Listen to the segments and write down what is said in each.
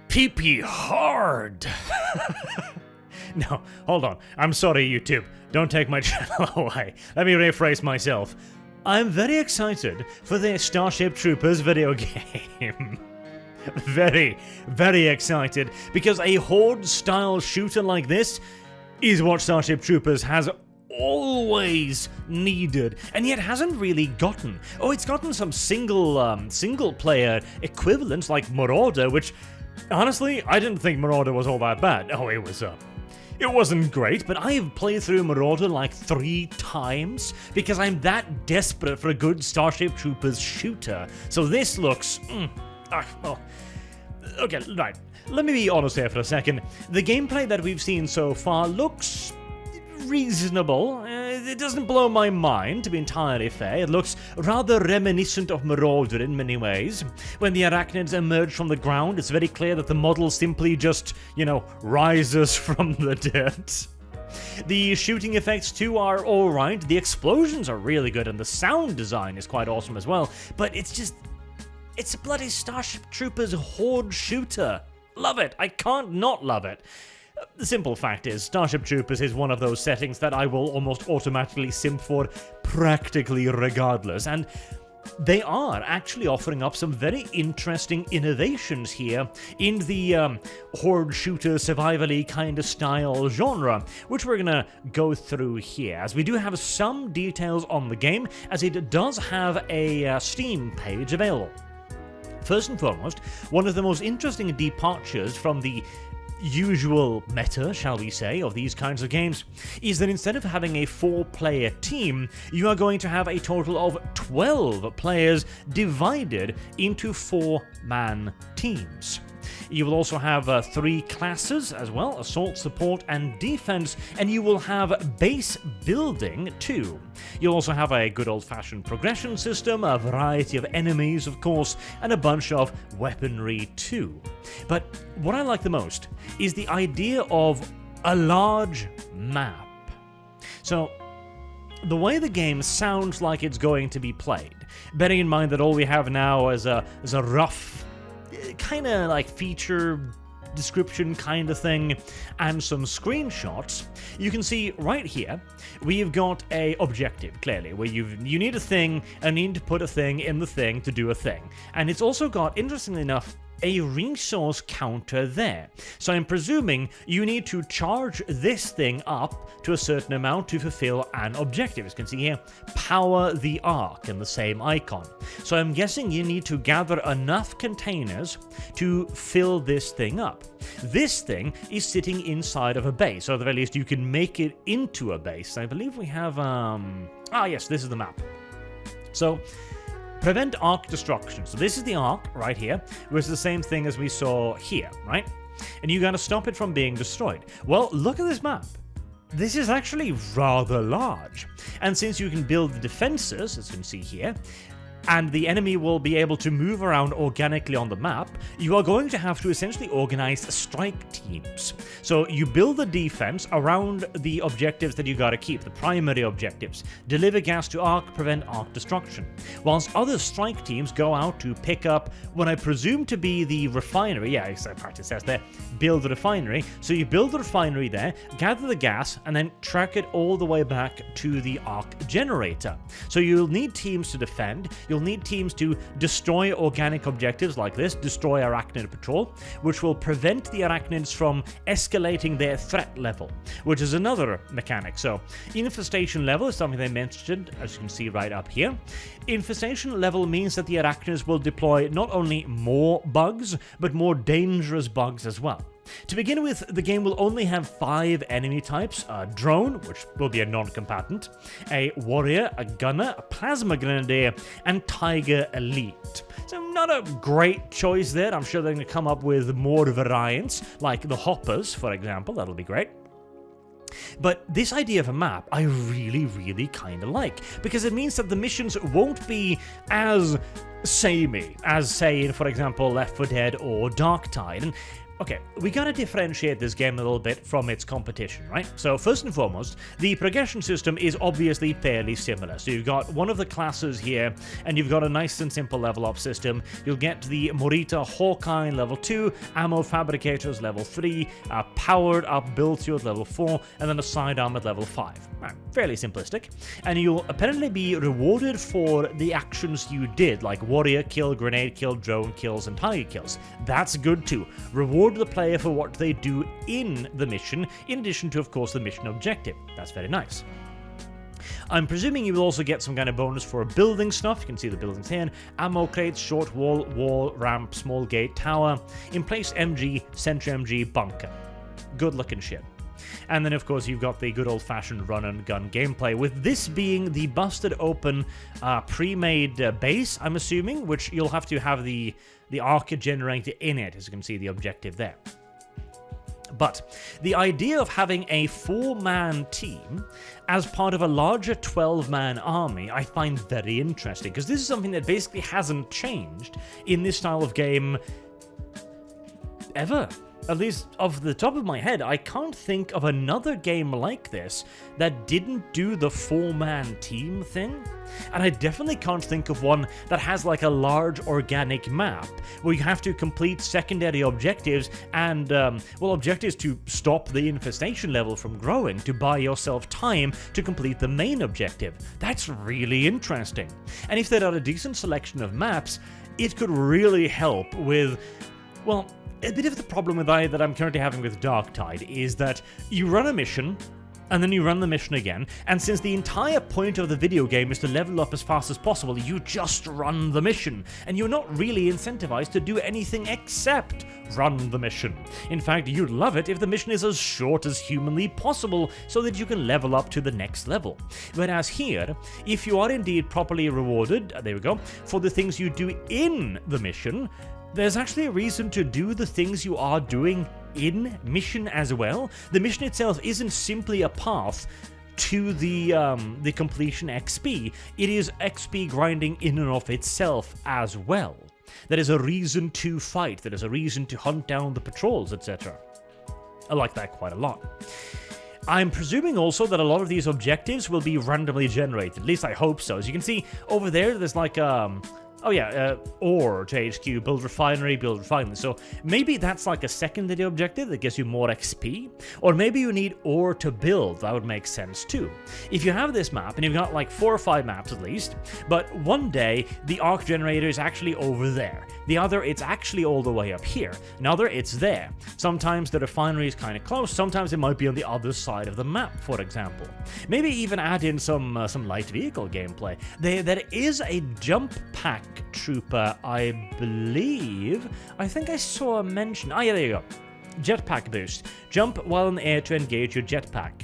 PP hard. No, hold on. I'm sorry, YouTube. Don't take my channel away. Let me rephrase myself. I'm very excited for the Starship Troopers video game. Very, very excited, because a Horde-style shooter like this is what Starship Troopers has always needed, and yet hasn't really gotten. Oh, it's gotten some single-player equivalents like Marauder, which, honestly, I didn't think Marauder was all that bad. Oh, it wasn't great, but I have played through Marauder like 3 times because I'm that desperate for a good Starship Troopers shooter. So this looks... Okay, right. Let me be honest here for a second. The gameplay that we've seen so far looks reasonable. It doesn't blow my mind, to be entirely fair. It looks rather reminiscent of Marauder in many ways. When the Arachnids emerge from the ground, it's very clear that the model simply just, rises from the dirt. The shooting effects too are alright, the explosions are really good, and the sound design is quite awesome as well, but it's a bloody Starship Troopers Horde shooter. Love it. I can't not love it. The simple fact is, Starship Troopers is one of those settings that I will almost automatically simp for practically regardless, and they are actually offering up some very interesting innovations here in the Horde shooter survival-y kind of style genre, which we're gonna go through here, as we do have some details on the game, as it does have a Steam page available. First and foremost, one of the most interesting departures from the usual meta, shall we say, of these kinds of games, is that instead of having a 4-player team, you are going to have a total of 12 players divided into 4-man teams. You will also have 3 classes as well, assault, support, and defense, and you will have base building too. You'll also have a good old-fashioned progression system, a variety of enemies, of course, and a bunch of weaponry too. But what I like the most is the idea of a large map. So, the way the game sounds like it's going to be played, bearing in mind that all we have now is a rough kind of like feature description kind of thing and some screenshots, you can see right here we've got a objective, clearly, where you need a thing and need to put a thing in the thing to do a thing, and it's also got, interestingly enough, a resource counter there. So I'm presuming you need to charge this thing up to a certain amount to fulfill an objective. As you can see here, power the Ark in the same icon. So I'm guessing you need to gather enough containers to fill this thing up. This thing is sitting inside of a base, or at the very least you can make it into a base. I believe we have, yes, this is the map. So, prevent Ark destruction. So this is the Ark right here, which is the same thing as we saw here, right? And you gotta stop it from being destroyed. Well, look at this map. This is actually rather large. And since you can build the defenses, as you can see here, and the enemy will be able to move around organically on the map, you are going to have to essentially organize strike teams. So you build the defense around the objectives that you gotta keep, the primary objectives. Deliver gas to Ark, prevent Ark destruction. Whilst other strike teams go out to pick up what I presume to be the refinery, yeah, in fact it says there, build the refinery. So you build the refinery there, gather the gas, and then track it all the way back to the Ark generator. So you'll need teams to defend, you'll need teams to destroy organic objectives like this, destroy Arachnid patrol, which will prevent the Arachnids from escalating their threat level, which is another mechanic. So, infestation level is something they mentioned, as you can see right up here. Infestation level means that the Arachnids will deploy not only more bugs, but more dangerous bugs as well. To begin with, the game will only have 5 enemy types: a drone, which will be a non-combatant, a warrior, a gunner, a plasma grenadier, and tiger elite. So not a great choice there. I'm sure they're going to come up with more variants, like the hoppers, for example. That'll be great. But this idea of a map, I really, really kind of like, because it means that the missions won't be as samey as, say, in, for example, Left 4 Dead or Dark Tide. And Okay, we gotta differentiate this game a little bit from its competition, right? So first and foremost, the progression system is obviously fairly similar. So you've got one of the classes here, and you've got a nice and simple level up system. You'll get the Morita Hawkeye level 2, Ammo Fabricators level 3, a powered up build suit level 4, and then a sidearm at level 5. Right, fairly simplistic. And you'll apparently be rewarded for the actions you did, like warrior kill, grenade kill, drone kills, and target kills. That's good too. Reward the player for what they do in the mission, in addition to, of course, the mission objective. That's very nice. I'm presuming you will also get some kind of bonus for building stuff. You can see the buildings here. Ammo crates, short wall, ramp, small gate, tower, in place MG, sentry MG, bunker. Good looking shit. And then, of course, you've got the good old-fashioned run-and-gun gameplay, with this being the busted open pre-made base, I'm assuming, which you'll have to have the arc generator in it, as you can see the objective there. But the idea of having a 4-man team as part of a larger 12-man army I find very interesting, because this is something that basically hasn't changed in this style of game ever. At least off the top of my head, I can't think of another game like this that didn't do the 4-man team thing. And I definitely can't think of one that has like a large organic map where you have to complete secondary objectives and, well, objectives to stop the infestation level from growing, to buy yourself time to complete the main objective. That's really interesting. And if there are a decent selection of maps, it could really help with, well, a bit of the problem that I'm currently having with Darktide is that you run a mission, and then you run the mission again, and since the entire point of the video game is to level up as fast as possible, you just run the mission, and you're not really incentivized to do anything except run the mission. In fact, you'd love it if the mission is as short as humanly possible, so that you can level up to the next level. Whereas here, if you are indeed properly rewarded, there we go, for the things you do in the mission, there's actually a reason to do the things you are doing in mission as well. The mission itself isn't simply a path to the completion XP. It is XP grinding in and of itself as well. There is a reason to fight. There is a reason to hunt down the patrols, etc. I like that quite a lot. I'm presuming also that a lot of these objectives will be randomly generated. At least I hope so. As you can see over there's like ore to HQ, build refinery. So maybe that's like a secondary objective that gives you more XP, or maybe you need ore to build. That would make sense too. If you have this map, and you've got like 4 or 5 maps at least, but one day the arc generator is actually over there. The other, it's actually all the way up here. Another, it's there. Sometimes the refinery is kind of close. Sometimes it might be on the other side of the map, for example. Maybe even add in some light vehicle gameplay. There is a jump pack trooper, I believe. I think I saw a mention. Oh yeah, there you go. Jetpack boost. Jump while in the air to engage your jetpack.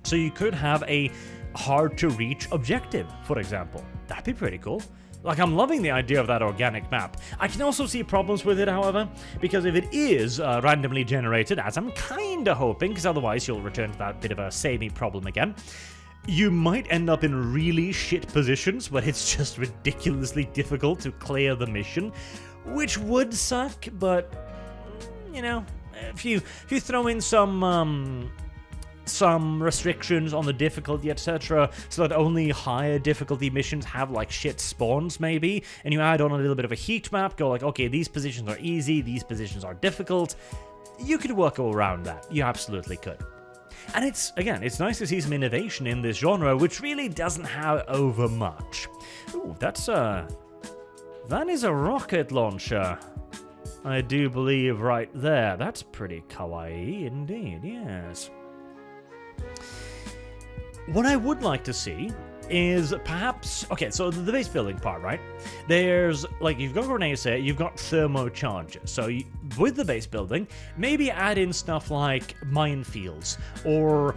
So you could have a hard to reach objective, for example. That'd be pretty cool. Like, I'm loving the idea of that organic map. I can also see problems with it, however, because if it is randomly generated, as I'm kinda hoping, because otherwise you'll return to that bit of a samey problem again, you might end up in really shit positions where it's just ridiculously difficult to clear the mission, which would suck, but, you know, if you throw in some restrictions on the difficulty, etc., so that only higher difficulty missions have like shit spawns maybe, and you add on a little bit of a heat map, go like, okay, these positions are easy, these positions are difficult, you could work around that. You absolutely could. And it's nice to see some innovation in this genre, which really doesn't have over much. Ooh, that is a rocket launcher, I do believe, right there. That's pretty kawaii indeed, yes. What I would like to see is perhaps, okay, so the base building part, right? There's, like, you've got grenades here, you've got thermochargers. So with the base building, maybe add in stuff like minefields or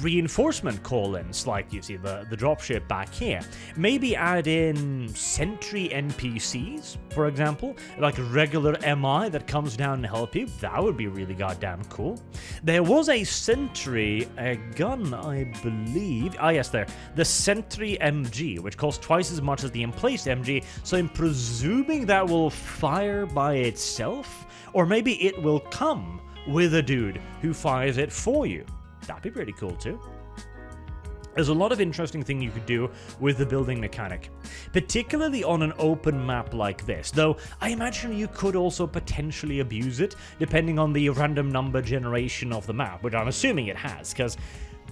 reinforcement call-ins, like you see the dropship back here. Maybe add in sentry NPCs, for example, like regular MI that comes down and help you. That would be really goddamn cool. There was a sentry, a gun, I believe. Ah, yes, there there, the Sentry MG, which costs twice as much as the emplaced MG, so I'm presuming that will fire by itself, or maybe it will come with a dude who fires it for you. That'd be pretty cool too. There's a lot of interesting things you could do with the building mechanic, particularly on an open map like this, though I imagine you could also potentially abuse it, depending on the random number generation of the map, which I'm assuming it has, because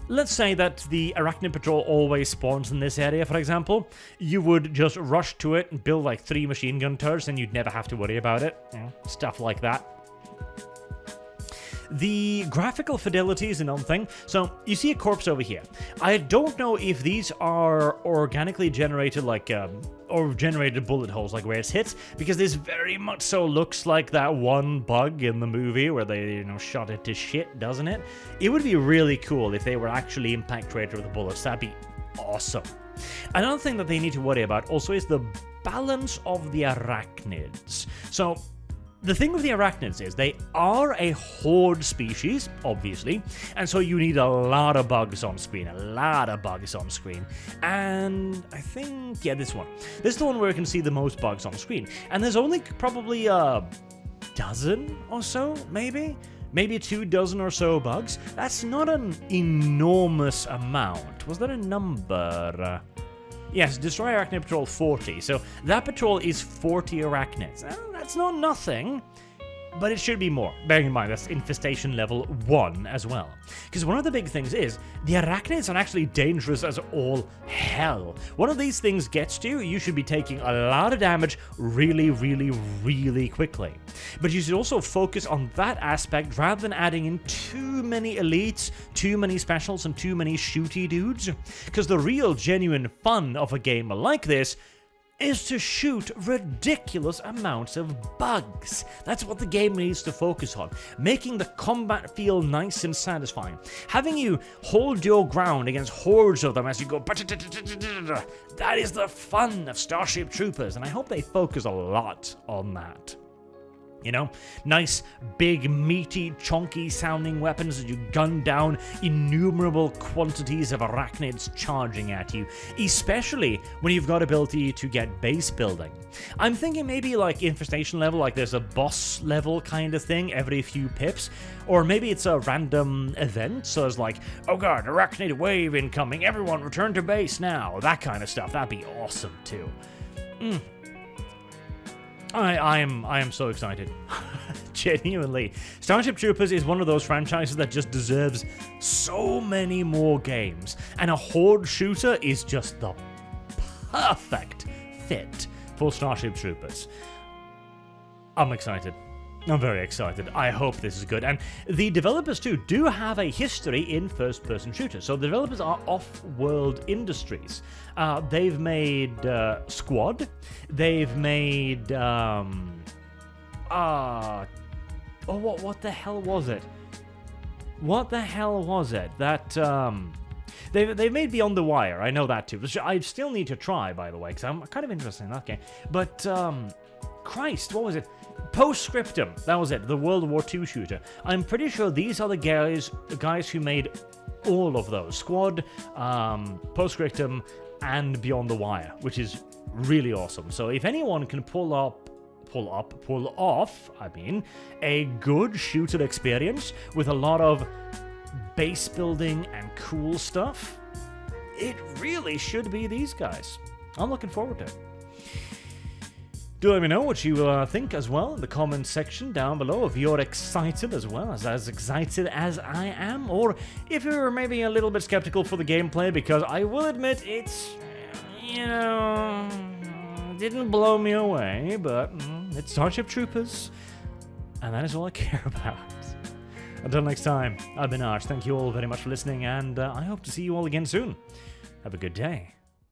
let's say that the Arachnid patrol always spawns in this area, for example. You would just rush to it and build like 3 machine gun turrets, and you'd never have to worry about it. You know, stuff like that. The graphical fidelity is another thing. So you see a corpse over here. I don't know if these are organically generated, like or generated bullet holes, like where it's hit, because this very much so looks like that one bug in the movie where they, you know, shot it to shit, doesn't it? It would be really cool if they were actually impact rated with the bullets. That'd be awesome. Another thing that they need to worry about also is the balance of the Arachnids. So the thing with the Arachnids is they are a Horde species, obviously, and so you need a lot of bugs on screen, And I think, yeah, this one. This is the one where you can see the most bugs on screen. And there's only probably a dozen or so, maybe 2 dozen or so bugs. That's not an enormous amount. Was that a number? Yes, destroy Arachnid Patrol 40. So that patrol is 40 Arachnids. That's not nothing, but it should be more. Bearing in mind, that's infestation level 1 as well. Because one of the big things is, the Arachnids are actually dangerous as all hell. One of these things gets to you, you should be taking a lot of damage really, really, really quickly. But you should also focus on that aspect rather than adding in too many elites, too many specials, and too many shooty dudes. Because the real, genuine fun of a game like this is to shoot ridiculous amounts of bugs. That's what the game needs to focus on, making the combat feel nice and satisfying. Having you hold your ground against hordes of them as you go, that is the fun of Starship Troopers, and I hope they focus a lot on that. You know, nice, big, meaty, chonky sounding weapons as you gun down innumerable quantities of Arachnids charging at you, especially when you've got ability to get base building. I'm thinking maybe like infestation level, like there's a boss level kind of thing every few pips, or maybe it's a random event, so it's like, oh god, Arachnid wave incoming, everyone return to base now, that kind of stuff. That'd be awesome too. I am so excited. Genuinely. Starship Troopers is one of those franchises that just deserves so many more games. And a Horde shooter is just the perfect fit for Starship Troopers. I'm excited. I'm very excited. I hope this is good. And the developers, too, do have a history in first-person shooters. So the developers are Off-World Industries. They've made Squad. They've made... what the hell was it? What the hell was it? That... They've made Beyond the Wire. I know that, too. Which I still need to try, by the way, because I'm kind of interested in that game. But, Christ, what was it? Postscriptum, that was it, the World War II shooter. I'm pretty sure these are the guys who made all of those. Squad, Postscriptum, and Beyond the Wire, which is really awesome. So if anyone can pull off, a good shooter experience with a lot of base building and cool stuff, it really should be these guys. I'm looking forward to it. Do let me know what you think as well in the comments section down below, if you're excited as well, as excited as I am, or if you're maybe a little bit skeptical for the gameplay, because I will admit it's, didn't blow me away, but it's Starship Troopers, and that is all I care about. Until next time, I've been Arch. Thank you all very much for listening, and I hope to see you all again soon. Have a good day.